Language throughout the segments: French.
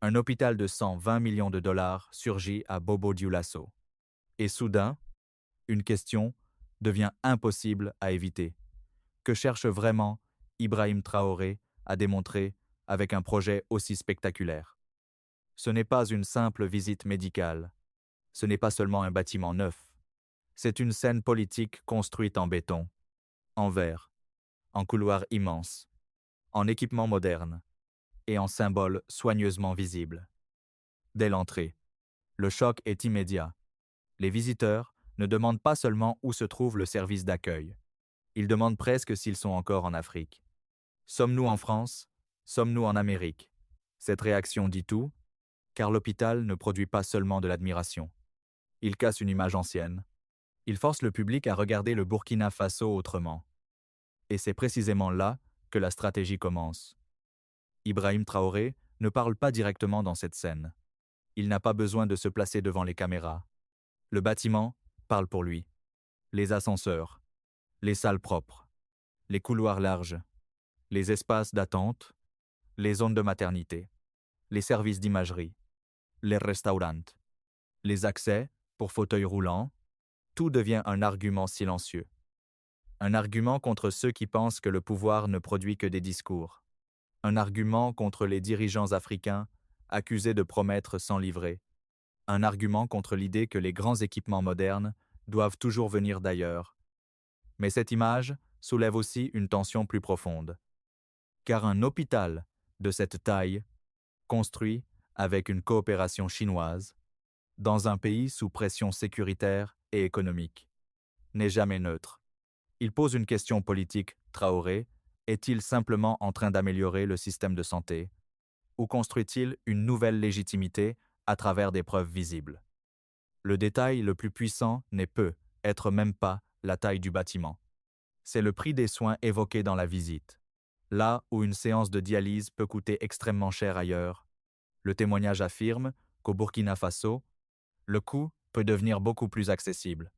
Un hôpital de 120 millions de dollars surgit à Bobo-Dioulasso. Et soudain, une question devient impossible à éviter. Que cherche vraiment Ibrahim Traoré à démontrer avec un projet aussi spectaculaire? Ce n'est pas une simple visite médicale, ce n'est pas seulement un bâtiment neuf, c'est une scène politique construite en béton, en verre, en couloirs immenses, en équipements modernes et en symboles soigneusement visibles. Dès l'entrée, le choc est immédiat. Les visiteurs ne demandent pas seulement où se trouve le service d'accueil, ils demandent presque s'ils sont encore en Afrique. Sommes-nous en France? Sommes-nous en Amérique? Cette réaction dit tout, car l'hôpital ne produit pas seulement de l'admiration. Il casse une image ancienne. Il force le public à regarder le Burkina Faso autrement. Et c'est précisément là que la stratégie commence. Ibrahim Traoré ne parle pas directement dans cette scène. Il n'a pas besoin de se placer devant les caméras. Le bâtiment parle pour lui. Les ascenseurs, les salles propres, les couloirs larges, les espaces d'attente, les zones de maternité, les services d'imagerie, les restaurants, les accès pour fauteuils roulants, tout devient un argument silencieux. Un argument contre ceux qui pensent que le pouvoir ne produit que des discours. Un argument contre les dirigeants africains accusés de promettre sans livrer. Un argument contre l'idée que les grands équipements modernes doivent toujours venir d'ailleurs. Mais cette image soulève aussi une tension plus profonde. Car un hôpital de cette taille, construit avec une coopération chinoise, dans un pays sous pression sécuritaire et économique, n'est jamais neutre. Il pose une question politique. Traoré est-il simplement en train d'améliorer le système de santé, ou construit-il une nouvelle légitimité à travers des preuves visibles? Le détail le plus puissant n'est peut-être même pas la taille du bâtiment. C'est le prix des soins évoqués dans la visite. Là où une séance de dialyse peut coûter extrêmement cher ailleurs, le témoignage affirme qu'au Burkina Faso, le coût peut devenir beaucoup plus accessible.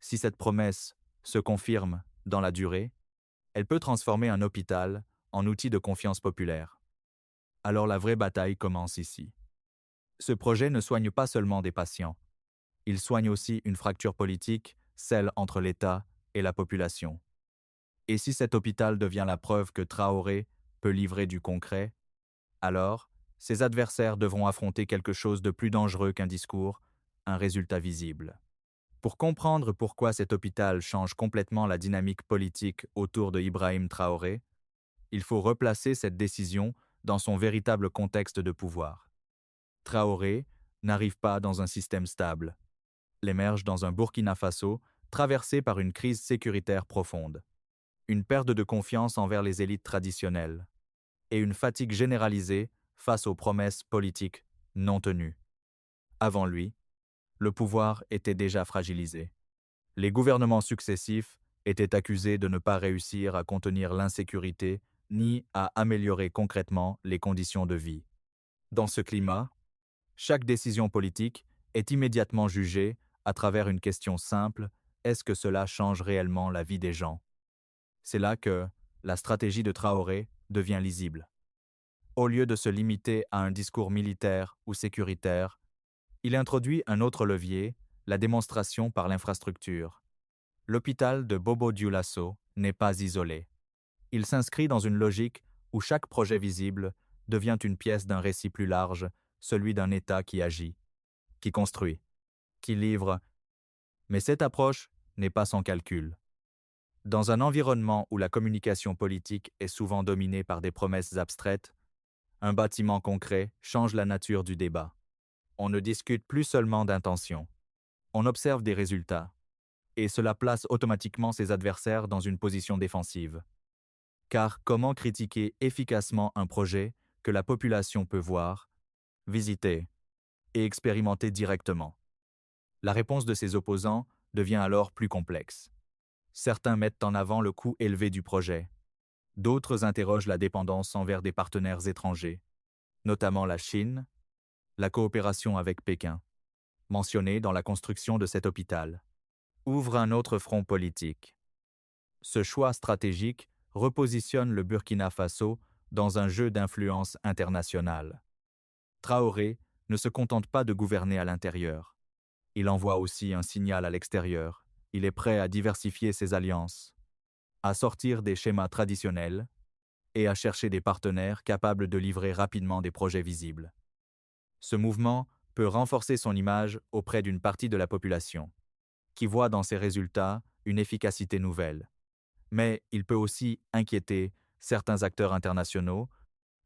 Si cette promesse se confirme dans la durée, elle peut transformer un hôpital en outil de confiance populaire. Alors la vraie bataille commence ici. Ce projet ne soigne pas seulement des patients, il soigne aussi une fracture politique, celle entre l'État et la population. Et si cet hôpital devient la preuve que Traoré peut livrer du concret, alors ses adversaires devront affronter quelque chose de plus dangereux qu'un discours, un résultat visible. Pour comprendre pourquoi cet hôpital change complètement la dynamique politique autour de Ibrahim Traoré, il faut replacer cette décision dans son véritable contexte de pouvoir. Traoré n'arrive pas dans un système stable. Il émerge dans un Burkina Faso traversé par une crise sécuritaire profonde, une perte de confiance envers les élites traditionnelles et une fatigue généralisée face aux promesses politiques non tenues. Avant lui, le pouvoir était déjà fragilisé. Les gouvernements successifs étaient accusés de ne pas réussir à contenir l'insécurité ni à améliorer concrètement les conditions de vie. Dans ce climat, chaque décision politique est immédiatement jugée à travers une question simple: est-ce que cela change réellement la vie des gens? C'est là que la stratégie de Traoré devient lisible. Au lieu de se limiter à un discours militaire ou sécuritaire, il introduit un autre levier, la démonstration par l'infrastructure. L'hôpital de Bobo-Dioulasso n'est pas isolé. Il s'inscrit dans une logique où chaque projet visible devient une pièce d'un récit plus large, celui d'un État qui agit, qui construit, qui livre. Mais cette approche n'est pas sans calcul. Dans un environnement où la communication politique est souvent dominée par des promesses abstraites, un bâtiment concret change la nature du débat. On ne discute plus seulement d'intentions, on observe des résultats, et cela place automatiquement ses adversaires dans une position défensive. Car comment critiquer efficacement un projet que la population peut voir, visiter et expérimenter directement? La réponse de ses opposants devient alors plus complexe. Certains mettent en avant le coût élevé du projet. D'autres interrogent la dépendance envers des partenaires étrangers, notamment la Chine, la coopération avec Pékin, mentionnée dans la construction de cet hôpital, ouvre un autre front politique. Ce choix stratégique repositionne le Burkina Faso dans un jeu d'influence internationale. Traoré ne se contente pas de gouverner à l'intérieur. Il envoie aussi un signal à l'extérieur. Il est prêt à diversifier ses alliances, à sortir des schémas traditionnels et à chercher des partenaires capables de livrer rapidement des projets visibles. Ce mouvement peut renforcer son image auprès d'une partie de la population, qui voit dans ses résultats une efficacité nouvelle. Mais il peut aussi inquiéter certains acteurs internationaux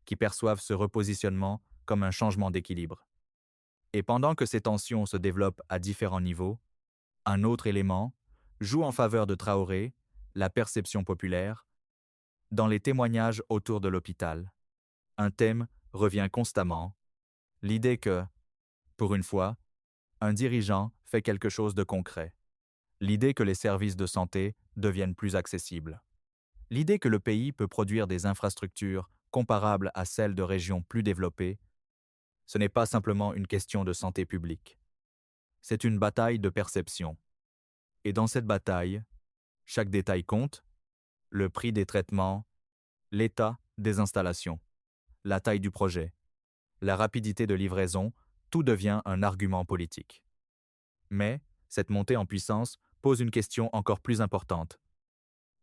qui perçoivent ce repositionnement comme un changement d'équilibre. Et pendant que ces tensions se développent à différents niveaux, un autre élément joue en faveur de Traoré, la perception populaire. Dans les témoignages autour de l'hôpital, un thème revient constamment, l'idée que, pour une fois, un dirigeant fait quelque chose de concret. L'idée que les services de santé deviennent plus accessibles. L'idée que le pays peut produire des infrastructures comparables à celles de régions plus développées. Ce n'est pas simplement une question de santé publique. C'est une bataille de perception. Et dans cette bataille, chaque détail compte, le prix des traitements, l'état des installations, la taille du projet, la rapidité de livraison, tout devient un argument politique. Mais cette montée en puissance pose une question encore plus importante.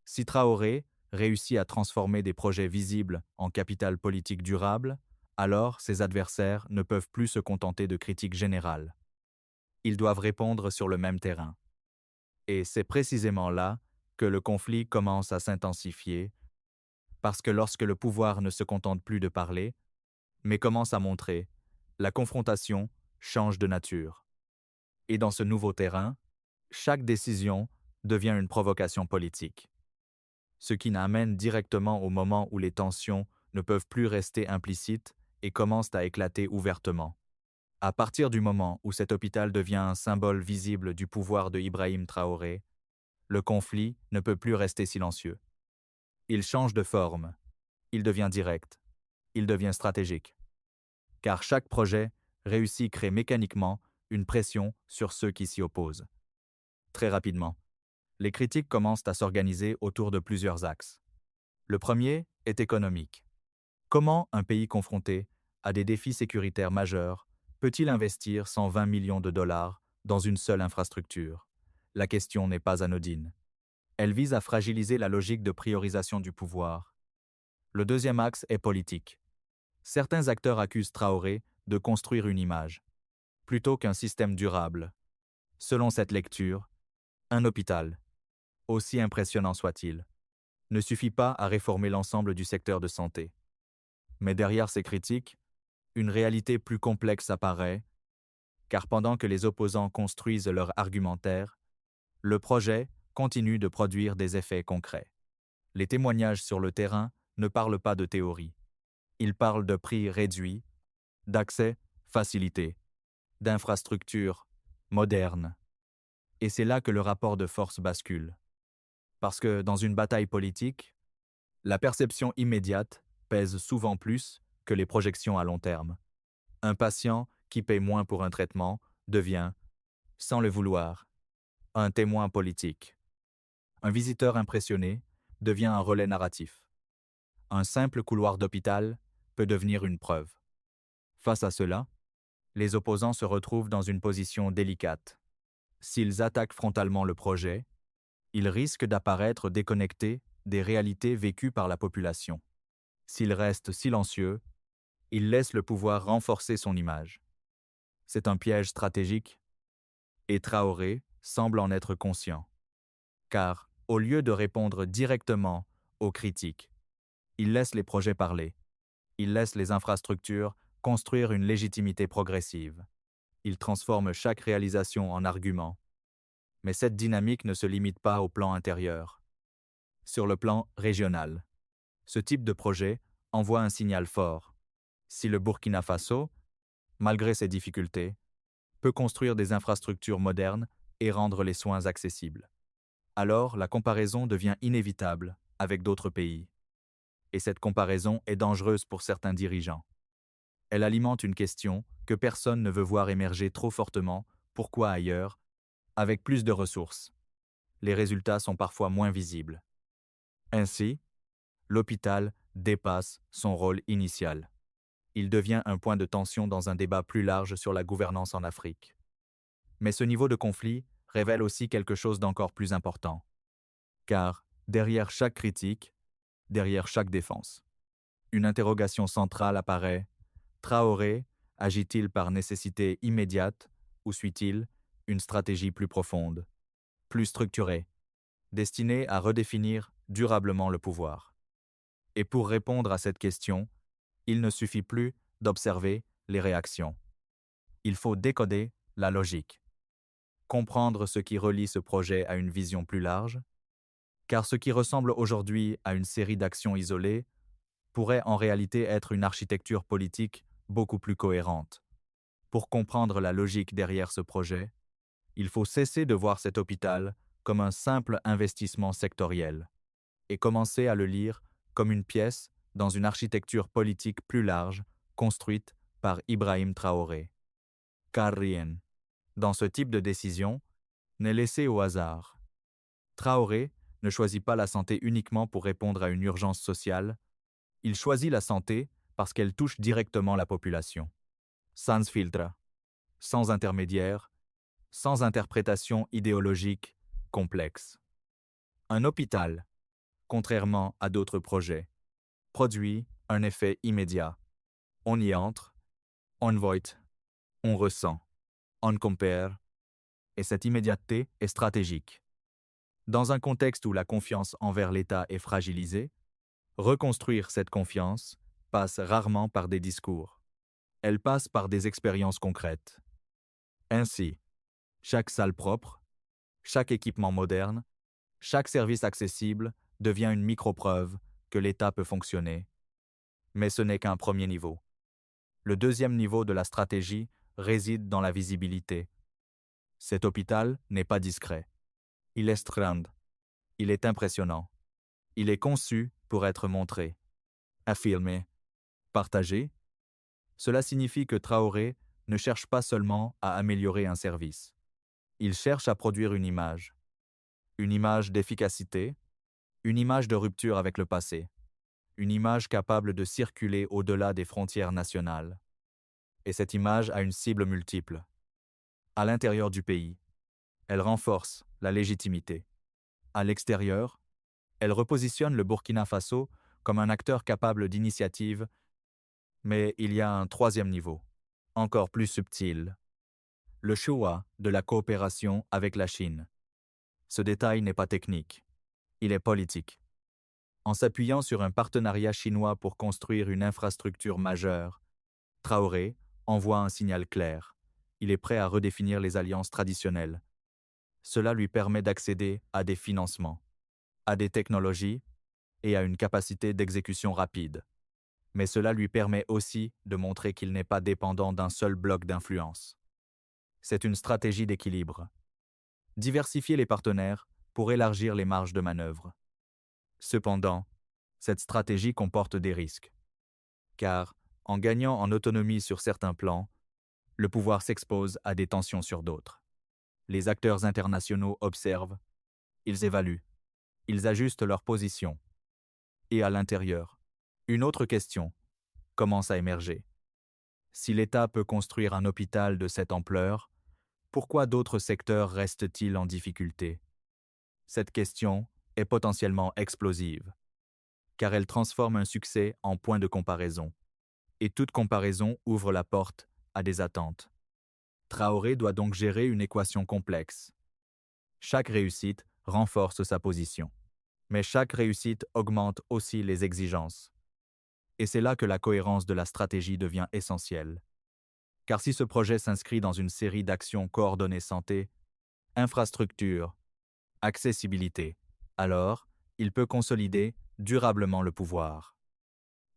Si Traoré réussit à transformer des projets visibles en capital politique durable, alors ses adversaires ne peuvent plus se contenter de critiques générales. Ils doivent répondre sur le même terrain. Et c'est précisément là que le conflit commence à s'intensifier, parce que lorsque le pouvoir ne se contente plus de parler, mais commence à montrer, la confrontation change de nature. Et dans ce nouveau terrain, chaque décision devient une provocation politique, ce qui n'amène directement au moment où les tensions ne peuvent plus rester implicites et commencent à éclater ouvertement. À partir du moment où cet hôpital devient un symbole visible du pouvoir de Ibrahim Traoré, le conflit ne peut plus rester silencieux. Il change de forme, il devient direct, il devient stratégique. Car chaque projet réussi crée mécaniquement une pression sur ceux qui s'y opposent. Très rapidement, les critiques commencent à s'organiser autour de plusieurs axes. Le premier est économique. Comment un pays confronté à des défis sécuritaires majeurs peut-il investir 120 millions de dollars dans une seule infrastructure? La question n'est pas anodine. Elle vise à fragiliser la logique de priorisation du pouvoir. Le deuxième axe est politique. Certains acteurs accusent Traoré de construire une image, plutôt qu'un système durable. Selon cette lecture, un hôpital, aussi impressionnant soit-il, ne suffit pas à réformer l'ensemble du secteur de santé. Mais derrière ces critiques, une réalité plus complexe apparaît, car pendant que les opposants construisent leur argumentaire, le projet continue de produire des effets concrets. Les témoignages sur le terrain ne parlent pas de théorie. Ils parlent de prix réduits, d'accès facilité, d'infrastructures modernes. Et c'est là que le rapport de force bascule. Parce que dans une bataille politique, la perception immédiate pèse souvent plus que les projections à long terme. Un patient qui paie moins pour un traitement devient, sans le vouloir, un témoin politique. Un visiteur impressionné devient un relais narratif. Un simple couloir d'hôpital peut devenir une preuve. Face à cela, les opposants se retrouvent dans une position délicate. S'ils attaquent frontalement le projet, ils risquent d'apparaître déconnectés des réalités vécues par la population. S'ils restent silencieux, ils laissent le pouvoir renforcer son image. C'est un piège stratégique, et Traoré semble en être conscient. Car, au lieu de répondre directement aux critiques, il laisse les projets parler. Il laisse les infrastructures construire une légitimité progressive. Il transforme chaque réalisation en argument. Mais cette dynamique ne se limite pas au plan intérieur. Sur le plan régional, ce type de projet envoie un signal fort. Si le Burkina Faso, malgré ses difficultés, peut construire des infrastructures modernes et rendre les soins accessibles, alors la comparaison devient inévitable avec d'autres pays. Et cette comparaison est dangereuse pour certains dirigeants. Elle alimente une question que personne ne veut voir émerger trop fortement: pourquoi ailleurs, avec plus de ressources, les résultats sont parfois moins visibles. Ainsi, l'hôpital dépasse son rôle initial. il devient un point de tension dans un débat plus large sur la gouvernance en Afrique. Mais ce niveau de conflit révèle aussi quelque chose d'encore plus important. Car, derrière chaque critique, derrière chaque défense, une interrogation centrale apparaît. Traoré agit-il par nécessité immédiate ou suit-il une stratégie plus profonde, plus structurée, destinée à redéfinir durablement le pouvoir? Et pour répondre à cette question, il ne suffit plus d'observer les réactions. Il faut décoder la logique, comprendre ce qui relie ce projet à une vision plus large, car ce qui ressemble aujourd'hui à une série d'actions isolées pourrait en réalité être une architecture politique beaucoup plus cohérente. Pour comprendre la logique derrière ce projet, il faut cesser de voir cet hôpital comme un simple investissement sectoriel et commencer à le lire comme une pièce dans une architecture politique plus large construite par Ibrahim Traoré. Car rien, dans ce type de décision, n'est laissé au hasard. Traoré ne choisit pas la santé uniquement pour répondre à une urgence sociale, il choisit la santé parce qu'elle touche directement la population. Sans filtre, sans intermédiaire, sans interprétation idéologique complexe. Un hôpital, contrairement à d'autres projets, produit un effet immédiat. On y entre, on voit, on ressent, on compare, et cette immédiateté est stratégique. Dans un contexte où la confiance envers l'État est fragilisée, reconstruire cette confiance passe rarement par des discours. Elle passe par des expériences concrètes. Ainsi, chaque salle propre, chaque équipement moderne, chaque service accessible devient une micro-preuve que l'État peut fonctionner. Mais ce n'est qu'un premier niveau. Le deuxième niveau de la stratégie réside dans la visibilité. Cet hôpital n'est pas discret. Il est grand. Il est impressionnant. Il est conçu pour être montré, affirmé, partagé. Cela signifie que Traoré ne cherche pas seulement à améliorer un service. Il cherche à produire une image d'efficacité, une image de rupture avec le passé, une image capable de circuler au-delà des frontières nationales. Et cette image a une cible multiple. À l'intérieur du pays, elle renforce la légitimité. À l'extérieur, elle repositionne le Burkina Faso comme un acteur capable d'initiative, mais il y a un troisième niveau, encore plus subtil. Le choix de la coopération avec la Chine. Ce détail n'est pas technique, il est politique. En s'appuyant sur un partenariat chinois pour construire une infrastructure majeure, Traoré envoie un signal clair. Il est prêt à redéfinir les alliances traditionnelles. Cela lui permet d'accéder à des financements, à des technologies et à une capacité d'exécution rapide. Mais cela lui permet aussi de montrer qu'il n'est pas dépendant d'un seul bloc d'influence. C'est une stratégie d'équilibre. Diversifier les partenaires pour élargir les marges de manœuvre. Cependant, cette stratégie comporte des risques. Car, en gagnant en autonomie sur certains plans, le pouvoir s'expose à des tensions sur d'autres. Les acteurs internationaux observent, ils évaluent, ils ajustent leur position. Et à l'intérieur, une autre question commence à émerger. Si l'État peut construire un hôpital de cette ampleur, pourquoi d'autres secteurs restent-ils en difficulté? Cette question est potentiellement explosive, car elle transforme un succès en point de comparaison. Et toute comparaison ouvre la porte à des attentes. Traoré doit donc gérer une équation complexe. Chaque réussite renforce sa position. Mais chaque réussite augmente aussi les exigences. Et c'est là que la cohérence de la stratégie devient essentielle. Car si ce projet s'inscrit dans une série d'actions coordonnées santé, infrastructure, accessibilité, alors il peut consolider durablement le pouvoir.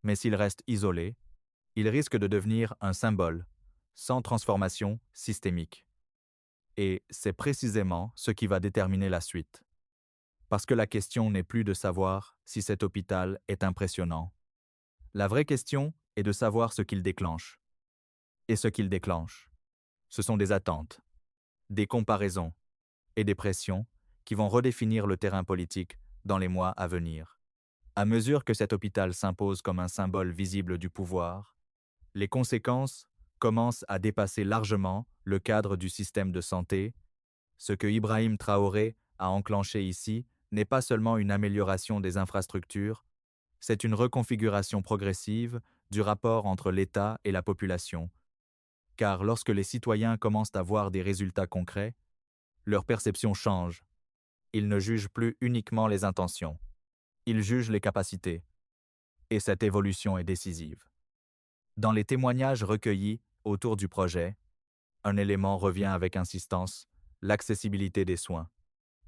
Mais s'il reste isolé, il risque de devenir un symbole, sans transformation systémique. Et c'est précisément ce qui va déterminer la suite. Parce que la question n'est plus de savoir si cet hôpital est impressionnant. La vraie question est de savoir ce qu'il déclenche. Et ce qu'il déclenche, ce sont des attentes, des comparaisons et des pressions qui vont redéfinir le terrain politique dans les mois à venir. À mesure que cet hôpital s'impose comme un symbole visible du pouvoir, Les conséquences commencent à dépasser largement le cadre du système de santé. Ce que Ibrahim Traoré a enclenché ici n'est pas seulement une amélioration des infrastructures, c'est une reconfiguration progressive du rapport entre l'État et la population. Car lorsque les citoyens commencent à voir des résultats concrets, leur perception change. Ils ne jugent plus uniquement les intentions, ils jugent les capacités. Et cette évolution est décisive. Dans les témoignages recueillis autour du projet, un élément revient avec insistance, l'accessibilité des soins.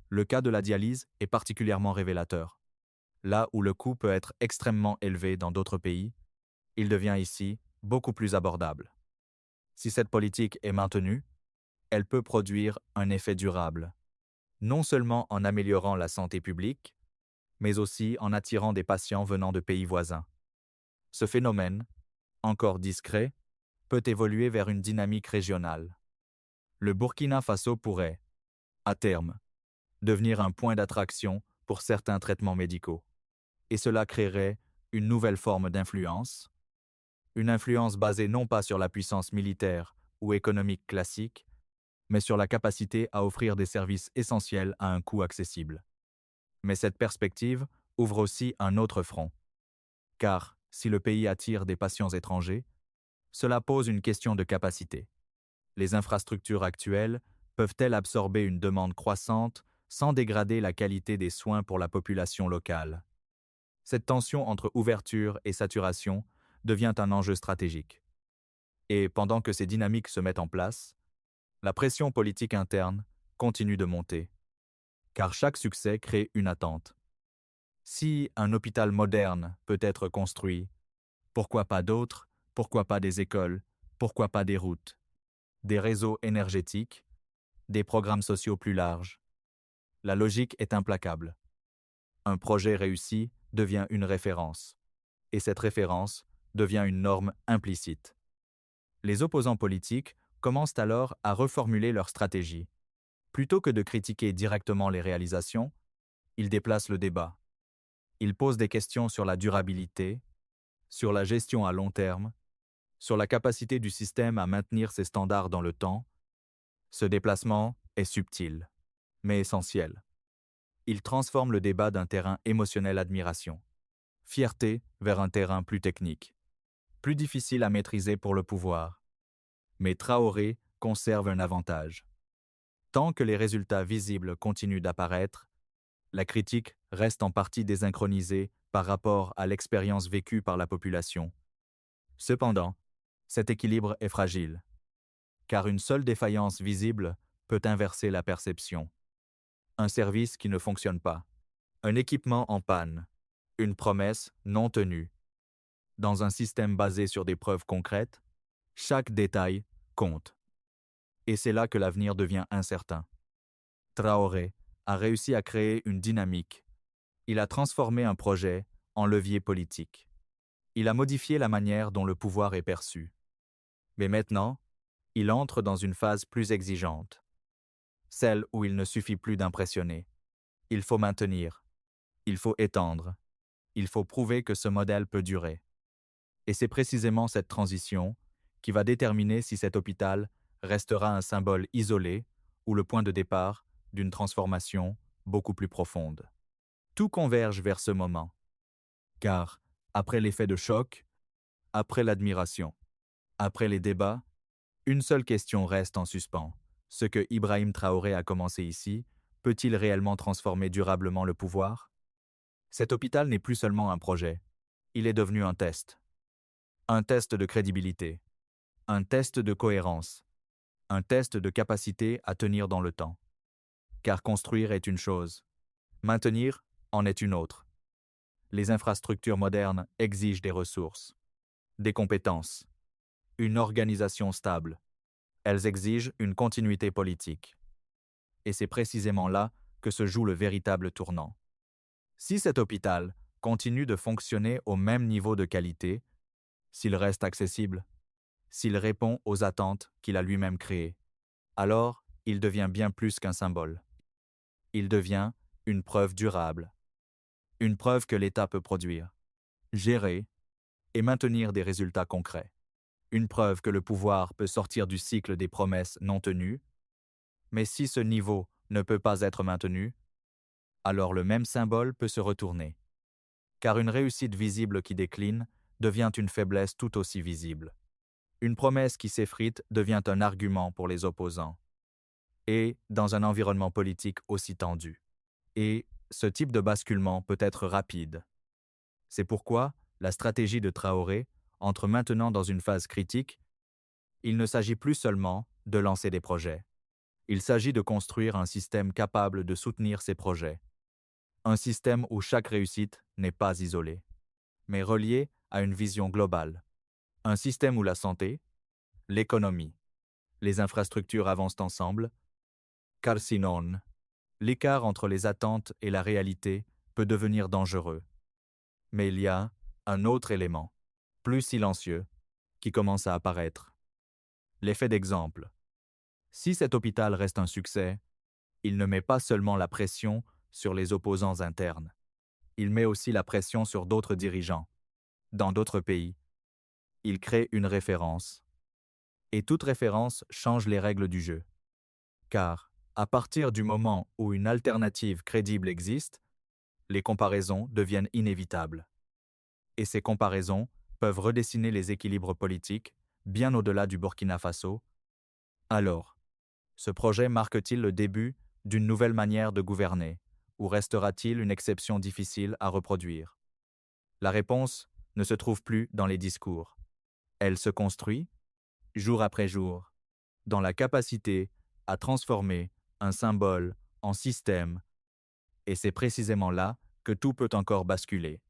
Le cas de la dialyse est particulièrement révélateur. Là où le coût peut être extrêmement élevé dans d'autres pays, il devient ici beaucoup plus abordable. Si cette politique est maintenue, elle peut produire un effet durable, non seulement en améliorant la santé publique, mais aussi en attirant des patients venant de pays voisins. Ce phénomène, encore discret, peut évoluer vers une dynamique régionale. Le Burkina Faso pourrait, à terme, devenir un point d'attraction pour certains traitements médicaux. Et cela créerait une nouvelle forme d'influence, une influence basée non pas sur la puissance militaire ou économique classique, mais sur la capacité à offrir des services essentiels à un coût accessible. Mais cette perspective ouvre aussi un autre front. Car, si le pays attire des patients étrangers, cela pose une question de capacité. Les infrastructures actuelles peuvent-elles absorber une demande croissante sans dégrader la qualité des soins pour la population locale? Cette tension entre ouverture et saturation devient un enjeu stratégique. Et pendant que ces dynamiques se mettent en place, la pression politique interne continue de monter, car chaque succès crée une attente. Si un hôpital moderne peut être construit, pourquoi pas d'autres? Pourquoi pas des écoles? Pourquoi pas des routes? Des réseaux énergétiques? Des programmes sociaux plus larges? La logique est implacable. Un projet réussi devient une référence, et cette référence devient une norme implicite. Les opposants politiques commencent alors à reformuler leur stratégie. Plutôt que de critiquer directement les réalisations, ils déplacent le débat. Ils posent des questions sur la durabilité, sur la gestion à long terme, sur la capacité du système à maintenir ses standards dans le temps. Ce déplacement est subtil, mais essentiel. Il transforme le débat d'un terrain émotionnel admiration, fierté vers un terrain plus technique, plus difficile à maîtriser pour le pouvoir. Mais Traoré conserve un avantage. Tant que les résultats visibles continuent d'apparaître, la critique reste en partie désynchronisée par rapport à l'expérience vécue par la population. Cependant, cet équilibre est fragile, car une seule défaillance visible peut inverser la perception. Un service qui ne fonctionne pas, un équipement en panne, une promesse non tenue. Dans un système basé sur des preuves concrètes, chaque détail compte. Et c'est là que l'avenir devient incertain. Traoré a réussi à créer une dynamique. Il a transformé un projet en levier politique. Il a modifié la manière dont le pouvoir est perçu. Mais maintenant, il entre dans une phase plus exigeante, celle où il ne suffit plus d'impressionner. Il faut maintenir, il faut étendre, il faut prouver que ce modèle peut durer. Et c'est précisément cette transition qui va déterminer si cet hôpital restera un symbole isolé ou le point de départ d'une transformation beaucoup plus profonde. Tout converge vers ce moment, car après l'effet de choc, après l'admiration, après les débats, une seule question reste en suspens. Ce que Ibrahim Traoré a commencé ici, peut-il réellement transformer durablement le pouvoir? Cet hôpital n'est plus seulement un projet, il est devenu un test. Un test de crédibilité, un test de cohérence, un test de capacité à tenir dans le temps. Car construire est une chose, maintenir en est une autre. Les infrastructures modernes exigent des ressources, des compétences, une organisation stable. Elles exigent une continuité politique. Et c'est précisément là que se joue le véritable tournant. Si cet hôpital continue de fonctionner au même niveau de qualité, s'il reste accessible, s'il répond aux attentes qu'il a lui-même créées, alors il devient bien plus qu'un symbole. Il devient une preuve durable, une preuve que l'État peut produire, gérer et maintenir des résultats concrets. une preuve que le pouvoir peut sortir du cycle des promesses non tenues. Mais si ce niveau ne peut pas être maintenu, alors le même symbole peut se retourner. Car une réussite visible qui décline devient une faiblesse tout aussi visible. Une promesse qui s'effrite devient un argument pour les opposants. Et dans un environnement politique aussi tendu. Et ce type de basculement peut être rapide. C'est pourquoi la stratégie de Traoré entre maintenant dans une phase critique. Il ne s'agit plus seulement de lancer des projets. Il s'agit de construire un système capable de soutenir ces projets. Un système où chaque réussite n'est pas isolée, mais reliée à une vision globale. Un système où la santé, l'économie, les infrastructures avancent ensemble, car sinon, l'écart entre les attentes et la réalité peut devenir dangereux. Mais il y a un autre élément, plus silencieux, qui commence à apparaître. L'effet d'exemple. Si cet hôpital reste un succès, il ne met pas seulement la pression sur les opposants internes, il met aussi la pression sur d'autres dirigeants, dans d'autres pays. Il crée une référence. Et toute référence change les règles du jeu. Car, à partir du moment où une alternative crédible existe, les comparaisons deviennent inévitables. Et ces comparaisons peuvent redessiner les équilibres politiques bien au-delà du Burkina Faso. Alors, ce projet marque-t-il le début d'une nouvelle manière de gouverner, ou restera-t-il une exception difficile à reproduire? La réponse ne se trouve plus dans les discours. Elle se construit, jour après jour, dans la capacité à transformer un symbole en système, et c'est précisément là que tout peut encore basculer.